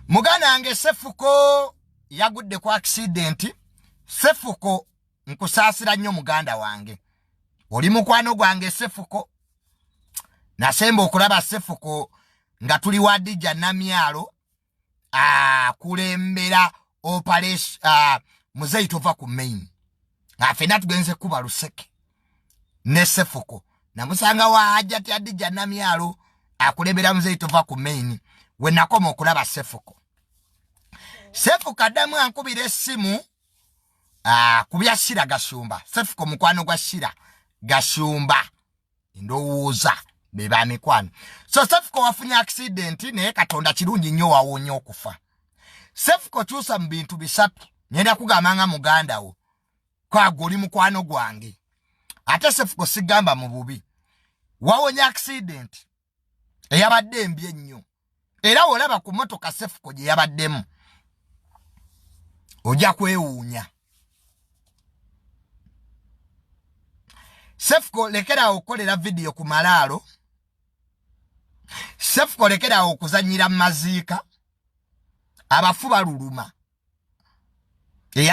Muganda wange Cephco yagudde ku accident. Cephco nkusaasira nnyo muganda wange. Oli mukwano gwange Cephco. Nasemba okulaba Cephco nga tuli wadija namyalo kulembera operation muzeyi tova ku main. Afena tugenze kuba luseke. Ne Cephco. Namusanga wa ajati adija namyalo akulembera muzeyi tova ku main. We nakoma okulaba Cephco. Cephco adamu ankubira essimu kubya Shira Gashumba. Cephco mukwano gwa Shira Gashumba. Ndowooza beba mikwano. So Cephco wafunya accident naye Katonda kirungi nnyo wawonya okufa. Cephco kyusa mu bintu bisatu. Nyenda kugamanga muganda wo. Kwa goli mukwano gwange. Ate Cephco sigamba mu bubi. Wawonya accident. Eyabadde mbi ennyo. Era olaba ku motoka Cephco gye yabaddemu. Ojja kwewuunya. Cephco lekera okukolera video ku malaalo. Cephco lekera okuzanyira maziika. Abafu baluluma.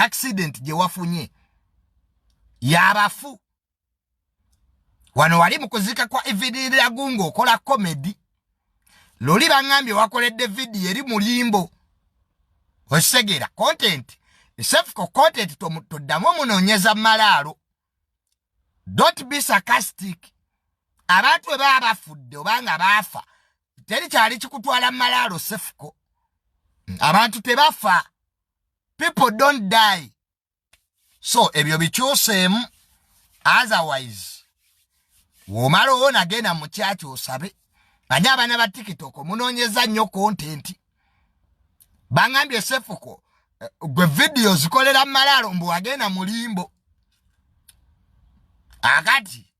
Accident gye wafunye. Y'abafu. Wano wali mu kuzika kwa evidira gungo okola comedy. Loli bangambye wakoledde video eri mulimbo. Osegera content. Cephco content toddamu munoonyeza malaalo. Don't be sarcastic. Abantu baba bafudde obanga bafa. Teri kyali kikutwala malaalo Cephco. Abantu tebafa. People don't die. So ebyo bikyuseemu. Otherwise womalo wona genda mu kyaki osabe. Banya abana ba TikTok munoonyeza nnyo content. Bangambye Cephco gwe video zikolera malaalo mbu agenda mulimbo. Akati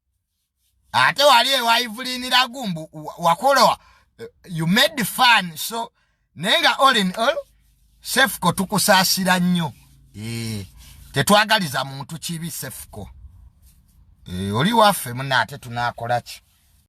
ate wali ewayivulinira gumbu wakola you made fun. So nenga all in all Cephco tukusaasira nnyo. Tetwagaliza muntu kibi Cephco. Oli waffe muna ate tunakola ki?